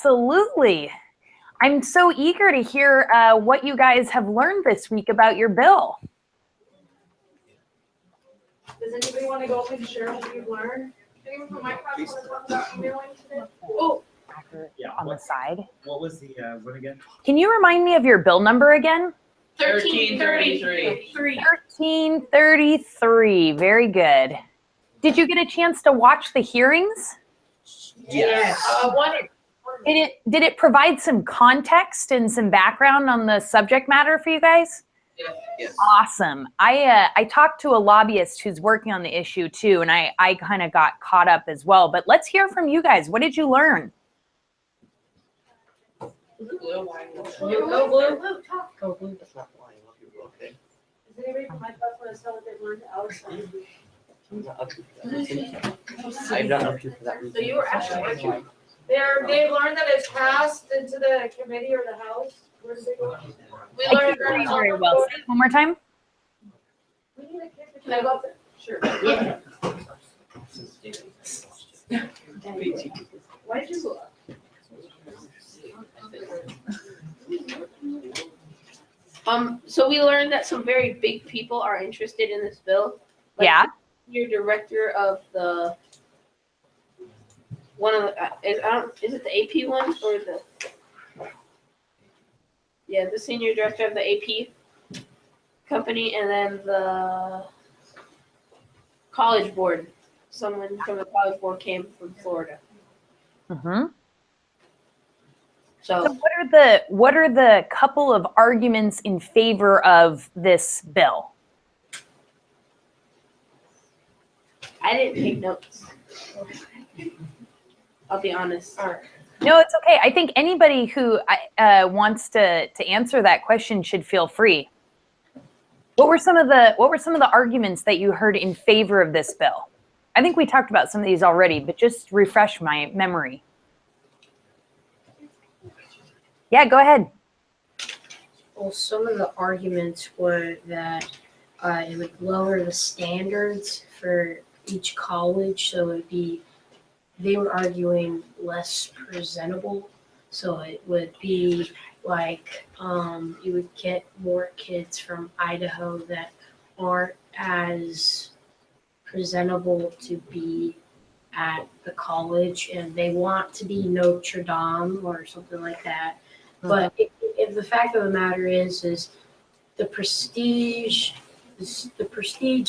Absolutely. I'm so eager to hear what you guys have learned this week about your bill. Does anybody want to go up and share what you've learned? Anyone from my class want to talk about emailing today? Oh, Yeah, on the side. What was the, what again? Can you remind me of your bill number again? 1333. 1333. Very good. Did you get a chance to watch the hearings? Yes. Did it provide some context and some background on the subject matter for you guys? Yes. Awesome. I talked to a lobbyist who's working on the issue too, and I kind of got caught up as well. But let's hear from you guys. What did you learn? Go blue. That's not flying off your book, okay? Does anybody from my class want to tell what they learned outside? I'm not up here for that reason. So you were actually, weren't you? They learned that it's passed into the committee or the house. Where did they go? We I learned can't hear you that. very well. Say it one more time. We need a kicker. Can I go up there? Sure. Yeah. Why did you go up? So we learned that some very big people are interested in this bill. Like Yeah. Your director of the one of the is it the AP one or the the senior director of the AP company, and then the college board. Someone from the college board came from Florida. Mm-hmm. So So what are the couple of arguments in favor of this bill? I didn't take notes. I'll be honest. All right. No, it's okay. I think anybody who wants to answer that question should feel free. What were some of the arguments that you heard in favor of this bill? I think we talked about some of these already, but just refresh my memory. Yeah, go ahead. Well, some of the arguments were that it would lower the standards for each college, so they were arguing less presentable. So it would be like you would get more kids from Idaho that aren't as presentable to be at the college, and they want to be Notre Dame or something like that. But if the fact of the matter is the prestige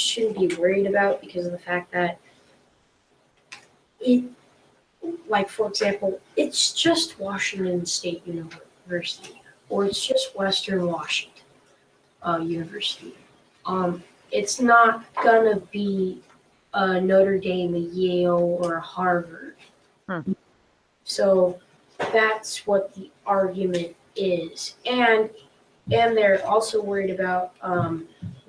shouldn't be worried about, because of the fact that it, like for example, it's just Washington State University, or it's just Western Washington University. It's not gonna be Notre Dame, a Yale, or a Harvard. So that's what the argument is, and they're also worried about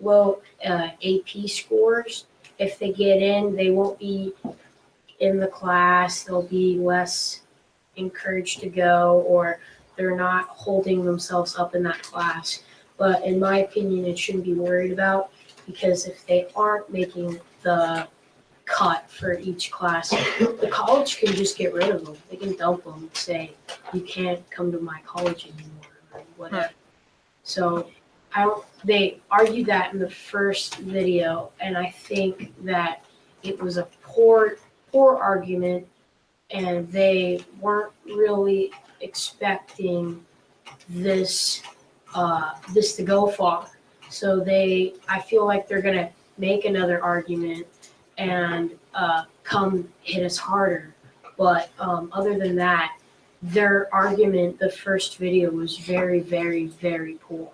low AP scores. If they get in, they won't be in the class. They'll be less encouraged to go, or they're not holding themselves up in that class. But in my opinion, it shouldn't be worried about, because if they aren't making the cut for each class, the college can just get rid of them. They can dump them and say, you can't come to my college anymore, or whatever. So they argued that in the first video, and I think that it was a poor argument, and they weren't really expecting this to go far. So I feel like they're gonna make another argument and come hit us harder. But other than that, their argument, the first video, was very, very, very poor.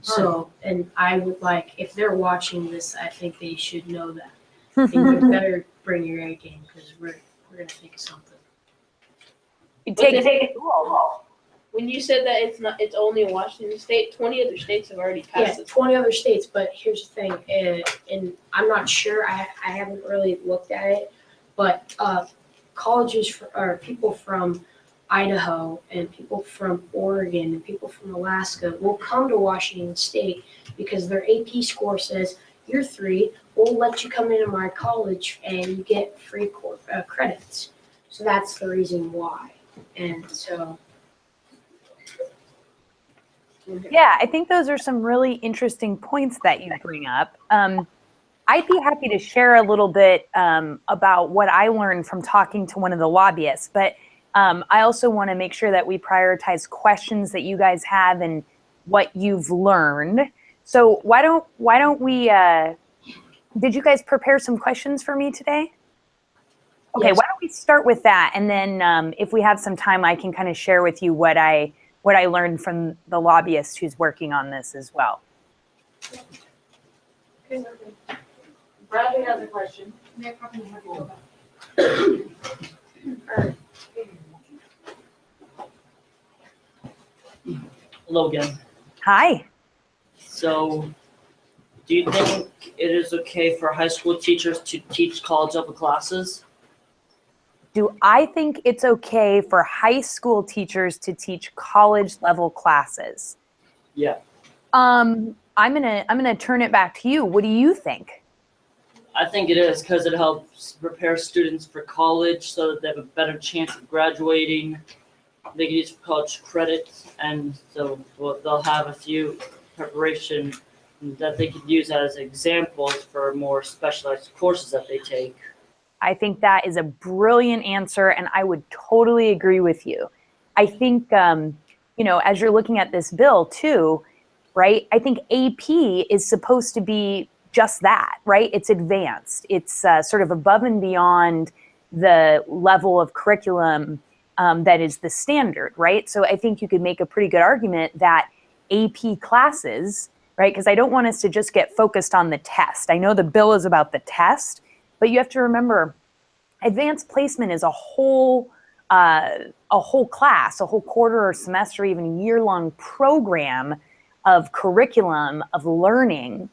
So, and I would like, if they're watching this, I think they should know that. And you better bring your A game, because we're gonna think of something. You take it. When you said that it's only Washington State, 20 other states have already passed Yeah, it. 20 other states, but here's the thing, and I'm not sure, I haven't really looked at it, but colleges or people from Idaho and people from Oregon and people from Alaska will come to Washington State because their AP score says, you're 3, we'll let you come into my college and you get free credits. So that's the reason why. And so. Yeah, I think those are some really interesting points that you bring up. I'd be happy to share a little bit about what I learned from talking to one of the lobbyists, but I also want to make sure that we prioritize questions that you guys have and what you've learned. So why don't we, did you guys prepare some questions for me today? Okay, Yes. why don't we start with that, and then if we have some time, I can kind of share with you what I learned from the lobbyist who's working on this as well. Okay, Bradley has a question. Hello again. Hi. So, do you think it is okay for high school teachers to teach college level classes? Do I think it's okay for high school teachers to teach college level classes? Yeah. I'm gonna turn it back to you. What do you think? I think it is because it helps prepare students for college so that they have a better chance of graduating. They can use college credits, and so they'll have a few preparation that they could use as examples for more specialized courses that they take. I think that is a brilliant answer, and I would totally agree with you. I think, as you're looking at this bill too, right? I think AP is supposed to be just that, right? It's advanced. It's sort of above and beyond the level of curriculum that is the standard, right? So I think you could make a pretty good argument that AP classes, right? Because I don't want us to just get focused on the test. I know the bill is about the test, but you have to remember, advanced placement is a whole class, a whole quarter or semester, even year-long program of curriculum, of learning,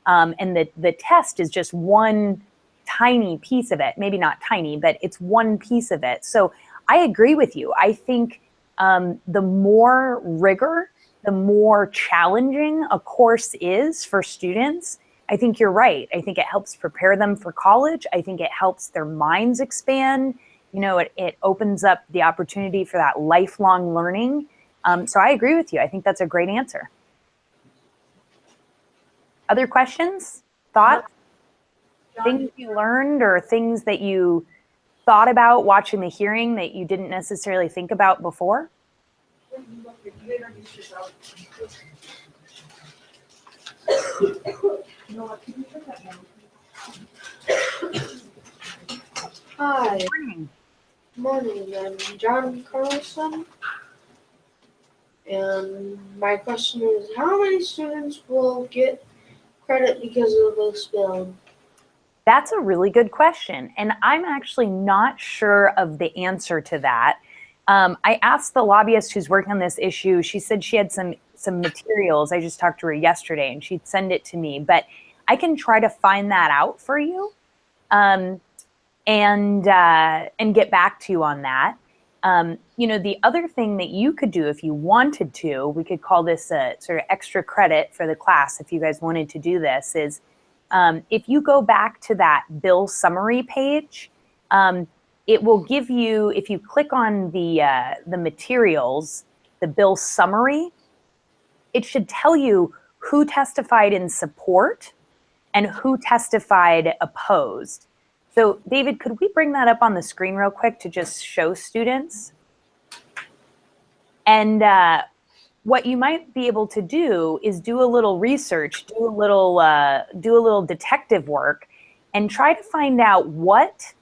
and the test is just one tiny piece of it. Maybe not tiny, but it's one piece of it. So I agree with you. I think the more rigor, the more challenging a course is for students, I think you're right. I think it helps prepare them for college. I think it helps their minds expand. It opens up the opportunity for that lifelong learning. So I agree with you. I think that's a great answer. Other questions? Thoughts? Things you learned or things that you thought about watching the hearing that you didn't necessarily think about before? Hi, Morning. morning. I'm John Carlson. And my question is, how many students will get credit because of this bill? That's a really good question. And I'm actually not sure of the answer to that. I asked the lobbyist who's working on this issue. She said she had some materials. I just talked to her yesterday and she'd send it to me. But I can try to find that out for you and get back to you on that. The other thing that you could do if you wanted to, we could call this a sort of extra credit for the class if you guys wanted to do this, is if you go back to that bill summary page, it will give you, if you click on the materials, the bill summary, it should tell you who testified in support and who testified opposed. So David, could we bring that up on the screen real quick to just show students? And what you might be able to do is do a little research, do a little detective work, and try to find out what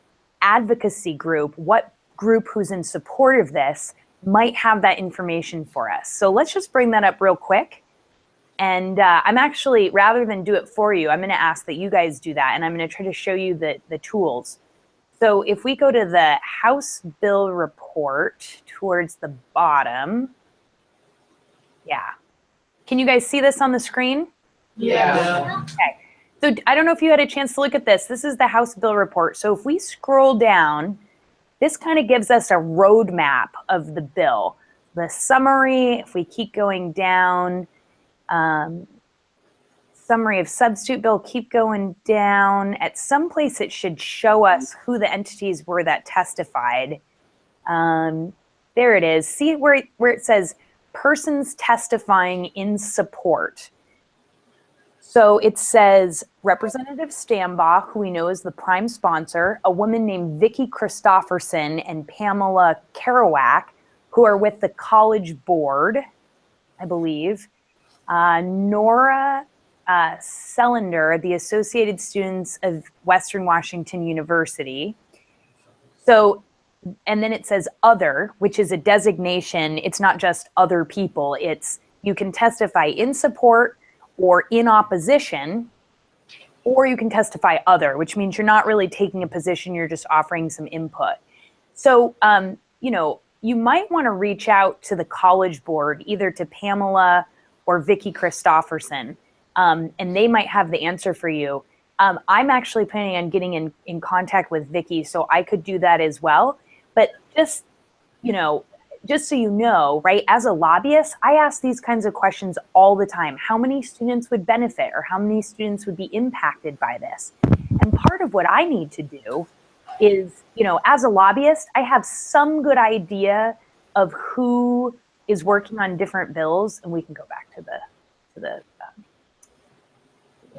advocacy group, what group who's in support of this might have that information for us. So let's just bring that up real quick. And I'm actually, rather than do it for you, I'm going to ask that you guys do that, and I'm going to try to show you the tools. So if we go to the House Bill Report towards the bottom, yeah. Can you guys see this on the screen? Yeah. Okay. So I don't know if you had a chance to look at this. This is the House Bill Report. So if we scroll down, this kind of gives us a roadmap of the bill. The summary, if we keep going down, summary of substitute bill, keep going down. At some place it should show us who the entities were that testified. There it is. See where it says persons testifying in support. So it says Representative Stambaugh, who we know is the prime sponsor, a woman named Vicki Christopherson and Pamela Kerouac, who are with the college board, I believe. Nora Sellender, the Associated Students of Western Washington University. So, and then it says other, which is a designation. It's not just other people. It's you can testify in support or in opposition, or you can testify other, which means you're not really taking a position, you're just offering some input. So, you know, you might want to reach out to the college board, either to Pamela or Vicki Christopherson, and they might have the answer for you. I'm actually planning on getting in contact with Vicki, so I could do that as well. But just, you know, just so you know, right, as a lobbyist, I ask these kinds of questions all the time. How many students would benefit, or how many students would be impacted by this? And part of what I need to do is, you know, as a lobbyist, I have some good idea of who is working on different bills, and we can go back to the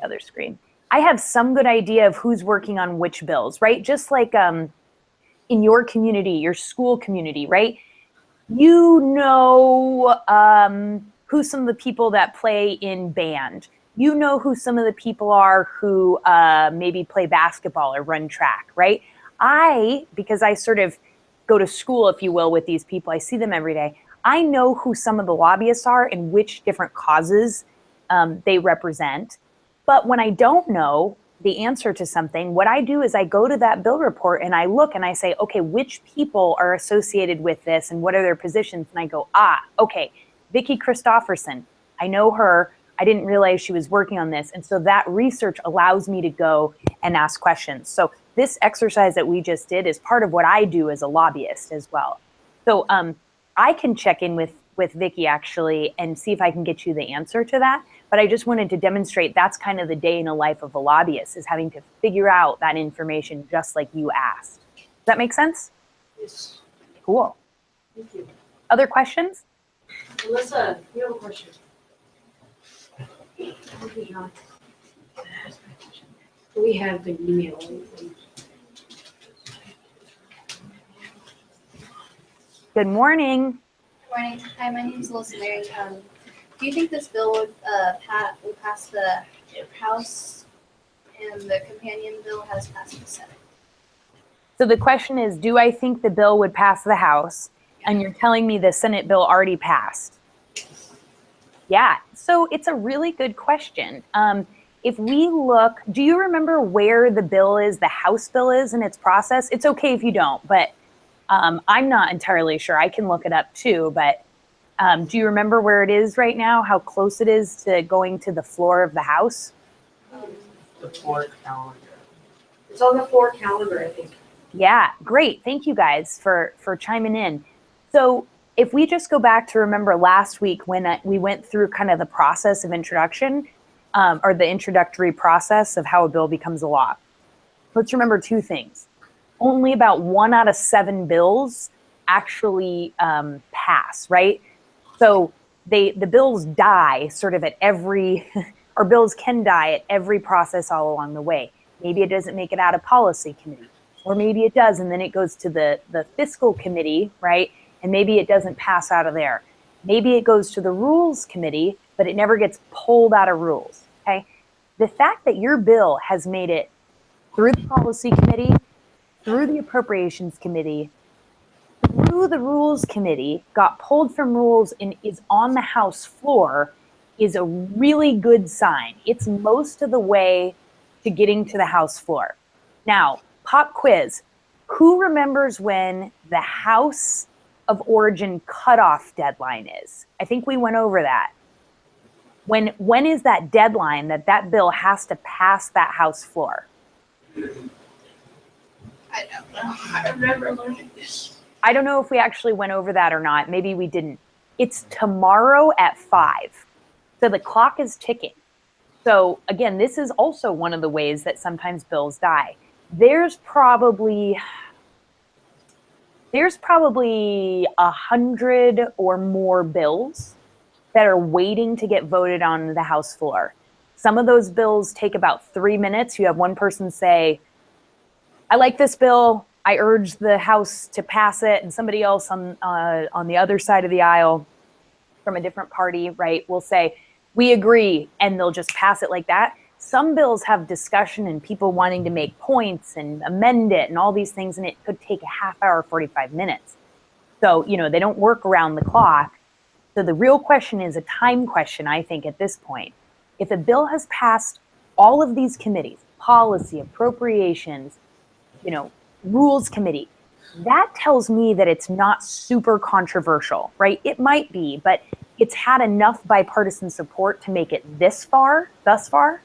other screen. I have some good idea of who's working on which bills, right? Just like in your community, your school community, right? You know who some of the people that play in band. You know who some of the people are who maybe play basketball or run track, right? Because I sort of go to school, if you will, with these people, I see them every day. I know who some of the lobbyists are and which different causes they represent. But when I don't know the answer to something, what I do is I go to that bill report and I look and I say, okay, which people are associated with this and what are their positions? And I go, okay, Vicki Christopherson, I know her. I didn't realize she was working on this. And so that research allows me to go and ask questions. So this exercise that we just did is part of what I do as a lobbyist as well. So I can check in with Vicki actually and see if I can get you the answer to that. But I just wanted to demonstrate that's kind of the day in the life of a lobbyist, is having to figure out that information just like you asked. Does that make sense? Yes. Cool. Thank you. Other questions? Alyssa, you have a question. Okay, John. We have the email. Good morning. Good morning. Hi, my name is Alyssa Mary. Do you think this bill would pass the House, and the companion bill has passed the Senate? So the question is, do I think the bill would pass the House? And you're telling me the Senate bill already passed? Yeah, so it's a really good question. If we look, do you remember where the bill is, the House bill is in its process? It's okay if you don't, but I'm not entirely sure. I can look it up too, but do you remember where it is right now, how close it is to going to the floor of the House? The fourth calendar. It's on the 4 calendar, I think. Yeah, great. Thank you guys for chiming in. So if we just go back to remember last week when we went through kind of the process of introduction, or the introductory process of how a bill becomes a law. Let's remember 2 things. Only about 1 out of 7 bills actually pass, right? So the bills die sort of at every, or bills can die at every process all along the way. Maybe it doesn't make it out of policy committee, or maybe it does, and then it goes to the fiscal committee, right? And maybe it doesn't pass out of there. Maybe it goes to the rules committee, but it never gets pulled out of rules, okay? The fact that your bill has made it through the policy committee, through the appropriations committee, through the rules committee, got pulled from rules and is on the House floor is a really good sign. It's most of the way to getting to the House floor. Now, pop quiz. Who remembers when the House of Origin cutoff deadline is? I think we went over that. When is that deadline that bill has to pass that House floor? I don't know. I remember learning this. I don't know if we actually went over that or not. Maybe we didn't. It's tomorrow at 5. So the clock is ticking. So again, this is also one of the ways that sometimes bills die. There's probably, There's probably 100 or more bills that are waiting to get voted on the House floor. Some of those bills take about 3 minutes. You have one person say, I like this bill. I urge the House to pass it. And somebody else on the other side of the aisle from a different party, right, will say, we agree, and they'll just pass it like that. Some bills have discussion and people wanting to make points and amend it and all these things, and it could take a half hour, 45 minutes. So, they don't work around the clock. So the real question is a time question, I think, at this point. If a bill has passed all of these committees, policy, appropriations, rules committee, that tells me that it's not super controversial, right? It might be, but it's had enough bipartisan support to make it thus far, this far.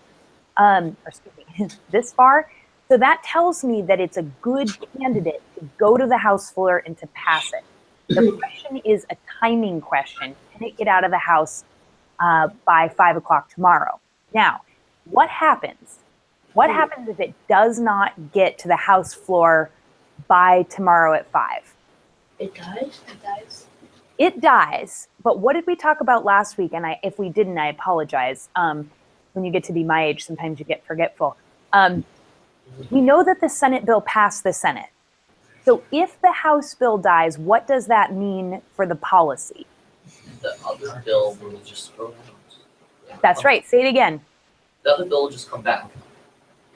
So that tells me that it's a good candidate to go to the House floor and to pass it. The question is a timing question. Can it get out of the House by 5 o'clock tomorrow? Now, what happens? What happens if it does not get to the House floor by tomorrow at 5? It dies? It dies. It dies. But what did we talk about last week? And if we didn't, I apologize. When you get to be my age, sometimes you get forgetful. We know that the Senate bill passed the Senate. So if the House bill dies, what does that mean for the policy? The other bill will just go out. That's right. Say it again. The other bill will just come back.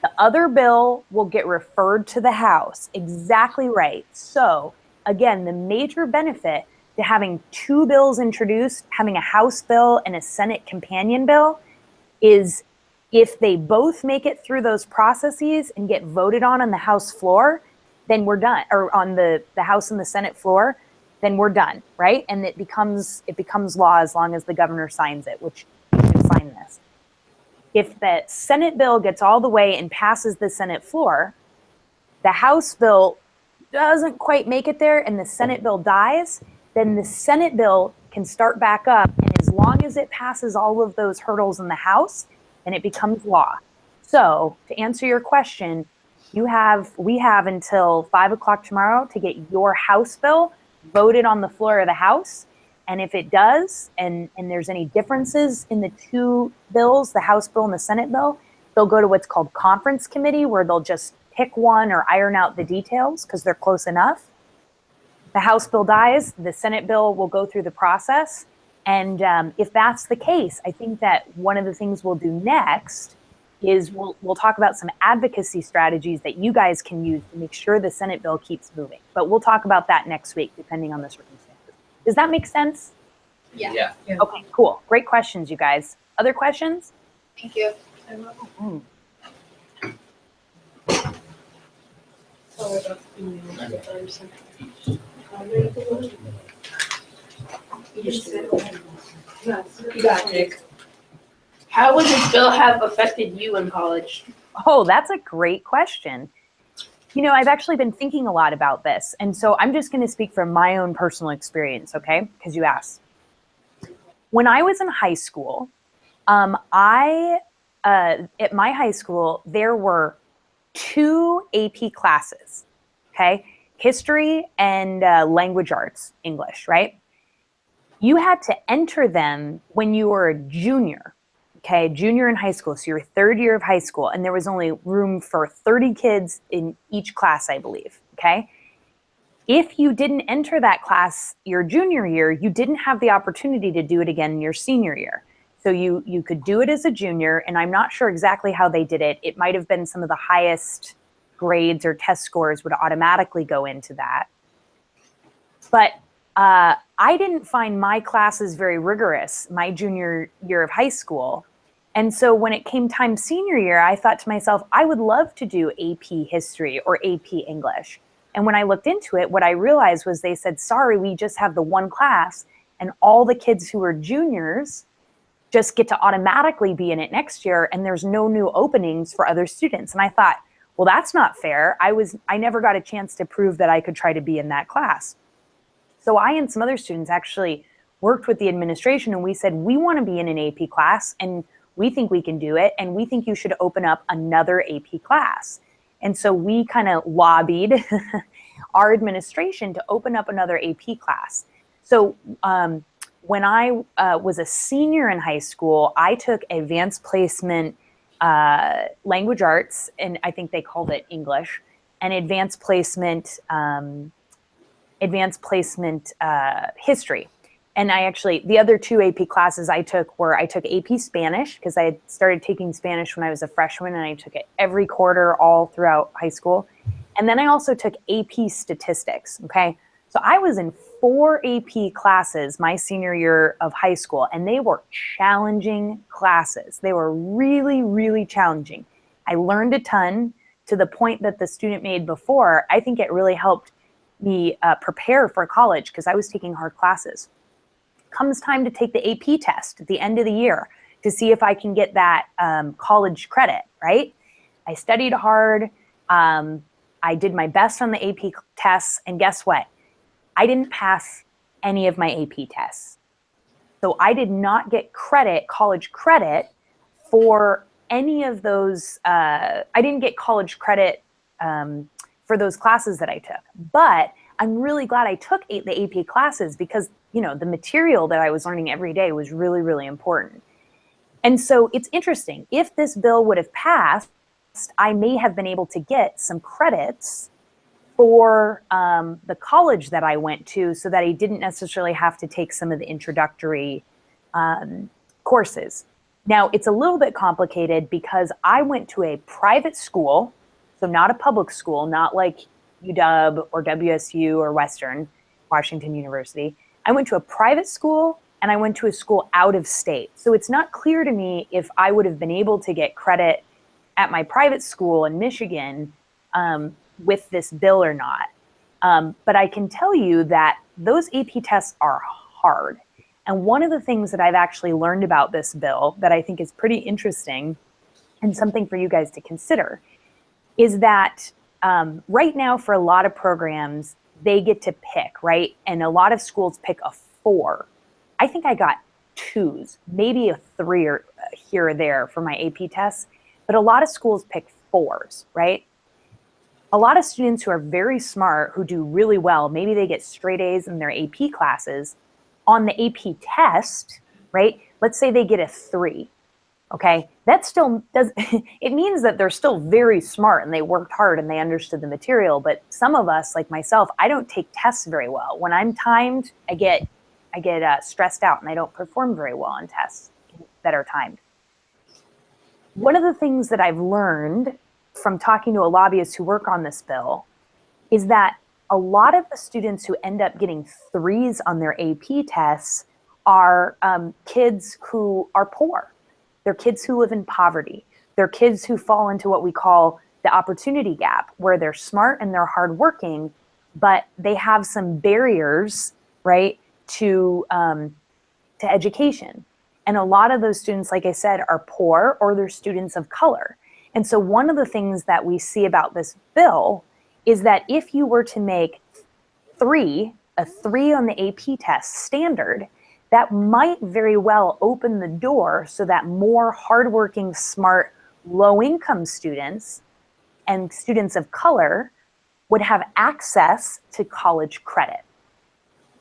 The other bill will get referred to the House. Exactly right. So again, the major benefit to having two bills introduced, having a House bill and a Senate companion bill, is if they both make it through those processes and get voted on the House floor, then we're done, or on the House and the Senate floor, then we're done, right? And it becomes law as long as the governor signs it, which you can sign this. If the Senate bill gets all the way and passes the Senate floor, the House bill doesn't quite make it there and the Senate bill dies, then the Senate bill can start back up, and as long as it passes all of those hurdles in the House, then it becomes law. So to answer your question, we have until 5 o'clock tomorrow to get your House bill voted on the floor of the House. And if it does, and there's any differences in the two bills, the House bill and the Senate bill, they'll go to what's called conference committee, where they'll just pick one or iron out the details because they're close enough. The House bill dies, the Senate bill will go through the process. And if that's the case, I think that one of the things we'll do next is we'll talk about some advocacy strategies that you guys can use to make sure the Senate bill keeps moving. But we'll talk about that next week, depending on the circumstances. Does that make sense? Yeah. Okay, cool. Great questions, you guys. Other questions? Thank you. Mm. Sorry about the email. You got it, Nick. How would this bill have affected you in college? Oh, that's a great question. I've actually been thinking a lot about this. And so I'm just going to speak from my own personal experience, okay? Because you asked. When I was in high school, at my high school, there were 2 AP classes, okay? History and language arts, English, right? You had to enter them when you were a junior. Okay, junior in high school, so your third year of high school, and there was only room for 30 kids in each class, I believe, okay? If you didn't enter that class your junior year, you didn't have the opportunity to do it again in your senior year. So you could do it as a junior, and I'm not sure exactly how they did it. It might have been some of the highest grades or test scores would automatically go into that. But I didn't find my classes very rigorous my junior year of high school. And so when it came time senior year, I thought to myself, I would love to do AP history or AP English. And when I looked into it, what I realized was they said, sorry, we just have the one class, and all the kids who are juniors just get to automatically be in it next year, and there's no new openings for other students. And I thought, well, that's not fair. I never got a chance to prove that I could try to be in that class. So I and some other students actually worked with the administration, and we said, we want to be in an AP class, and we think we can do it, and we think you should open up another AP class. And so we kind of lobbied our administration to open up another AP class. So when I was a senior in high school, I took advanced placement language arts, and I think they called it English, and advanced placement history. And I actually, the other two AP classes I took AP Spanish, because I had started taking Spanish when I was a freshman, and I took it every quarter all throughout high school. And then I also took AP Statistics, okay? So I was in 4 AP classes my senior year of high school, and they were challenging classes. They were really, really challenging. I learned a ton, to the point that the student made before. I think it really helped me prepare for college, because I was taking hard classes. Comes time to take the AP test at the end of the year to see if I can get that college credit, right? I studied hard. I did my best on the AP tests, and guess what? I didn't pass any of my AP tests. So I did not get college credit for any of those. I didn't get college credit for those classes that I took. But I'm really glad I took the AP classes, because, you know, the material that I was learning every day was really, really important. And so it's interesting. If this bill would have passed, I may have been able to get some credits for the college that I went to, so that I didn't necessarily have to take some of the introductory courses. Now, it's a little bit complicated, because I went to a private school, so not a public school, not like UW or WSU or Washington University. I went to a private school, and I went to a school out of state. So it's not clear to me if I would have been able to get credit at my private school in Michigan with this bill or not. But I can tell you that those AP tests are hard. And one of the things that I've actually learned about this bill that I think is pretty interesting, and something for you guys to consider, is that right now for a lot of programs, they get to pick, right? And a lot of schools pick a 4. I think I got 2s, maybe a 3 or here or there for my AP tests, but a lot of schools pick 4s, right? A lot of students who are very smart, who do really well, maybe they get straight A's in their AP classes, on the AP test, right? Let's say they get a 3, okay? That still does, it means that they're still very smart and they worked hard and they understood the material. But some of us, like myself, I don't take tests very well. When I'm timed, I get stressed out, and I don't perform very well on tests that are timed. One of the things that I've learned from talking to a lobbyist who work on this bill is that a lot of the students who end up getting 3s on their AP tests are kids who are poor. They're kids who live in poverty. They're kids who fall into what we call the opportunity gap, where they're smart and they're hardworking, but they have some barriers, right, to education. And a lot of those students, like I said, are poor, or they're students of color. And so one of the things that we see about this bill is that if you were to make a 3 on the AP test standard, that might very well open the door so that more hardworking, smart, low-income students and students of color would have access to college credit.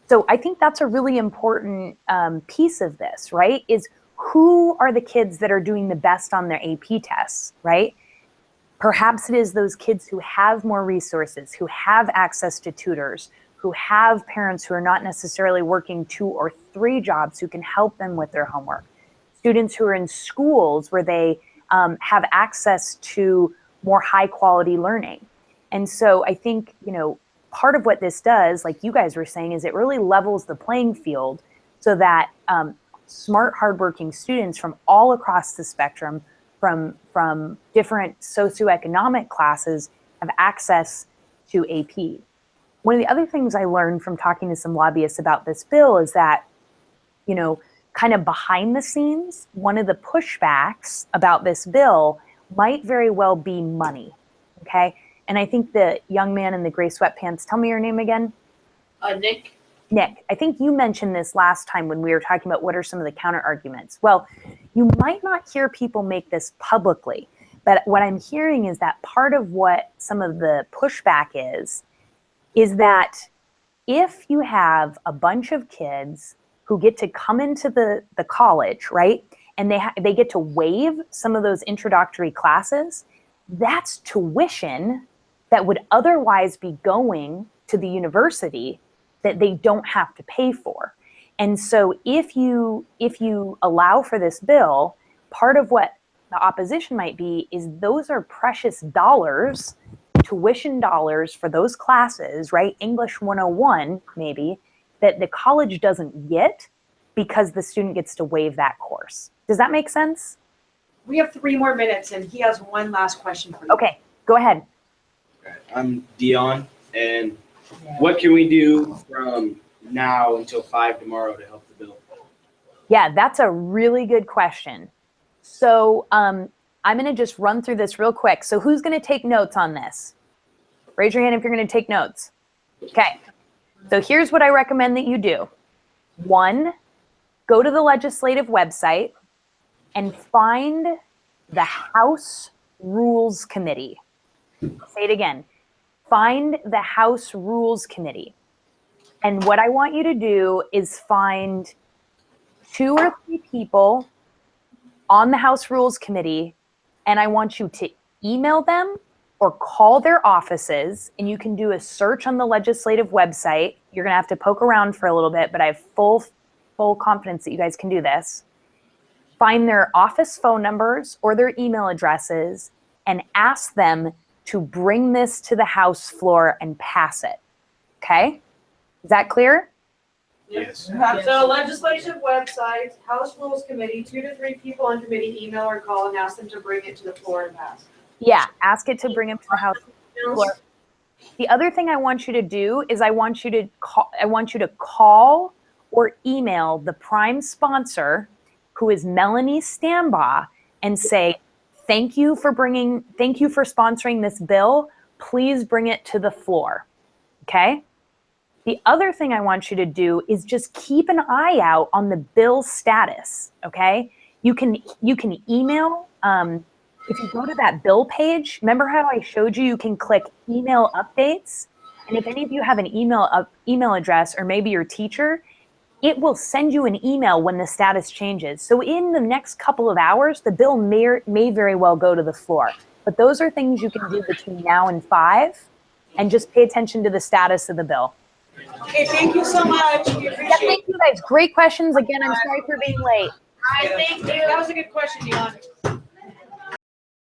So I think that's a really important piece of this, right? Is who are the kids that are doing the best on their AP tests, right? Perhaps it is those kids who have more resources, who have access to tutors, who have parents who are not necessarily working 2 or 3 jobs, who can help them with their homework. Students who are in schools where they have access to more high quality learning. And so I think, you know, part of what this does, like you guys were saying, is it really levels the playing field so that smart, hardworking students from all across the spectrum, from different socioeconomic classes, have access to AP. One of the other things I learned from talking to some lobbyists about this bill is that, you know, kind of behind the scenes, one of the pushbacks about this bill might very well be money, okay? And I think the young man in the gray sweatpants, tell me your name again. Nick. Nick, I think you mentioned this last time when we were talking about what are some of the counter arguments. Well, you might not hear people make this publicly, but what I'm hearing is that part of what some of the pushback is is that if you have a bunch of kids who get to come into the college, right, and they get to waive some of those introductory classes, that's tuition that would otherwise be going to the university that they don't have to pay for. And so if you allow for this bill, part of what the opposition might be is those are precious dollars, tuition dollars for those classes, right? English 101 maybe, that the college doesn't get because the student gets to waive that course. Does that make sense? We have 3 more minutes and he has one last question for you. Okay, go ahead. I'm Dion, and what can we do from now until 5 tomorrow to help the bill? Yeah, that's a really good question. So I'm going to just run through this real quick. So who's going to take notes on this? Raise your hand if you're going to take notes. Okay. So here's what I recommend that you do. 1, go to the legislative website and find the House Rules Committee. Say it again. Find the House Rules Committee. And what I want you to do is find 2 or 3 people on the House Rules Committee, and I want you to email them or call their offices, and you can do a search on the legislative website. You're going to have to poke around for a little bit, but I have full confidence that you guys can do this. Find their office phone numbers or their email addresses and ask them to bring this to the House floor and pass it. Okay? Is that clear? Yes. So legislative website, House Rules Committee, 2 to 3 people on committee, email or call and ask them to bring it to the floor and pass. Yeah, ask it to bring them to the House floor. The other thing I want you to do is I want you to call or email the prime sponsor, who is Melanie Stambaugh, and say, thank you for sponsoring this bill. Please bring it to the floor. Okay? The other thing I want you to do is just keep an eye out on the bill status. Okay? You can email, if you go to that bill page, remember how I showed you, you can click email updates. And if any of you have an email address, or maybe your teacher, it will send you an email when the status changes. So in the next couple of hours, the bill may very well go to the floor. But those are things you can do between now and 5, and just pay attention to the status of the bill. Okay, thank you so much. We appreciate Yeah, thank you guys. Great questions. Again, I'm sorry for being late. Thank you. That was a good question, Dion.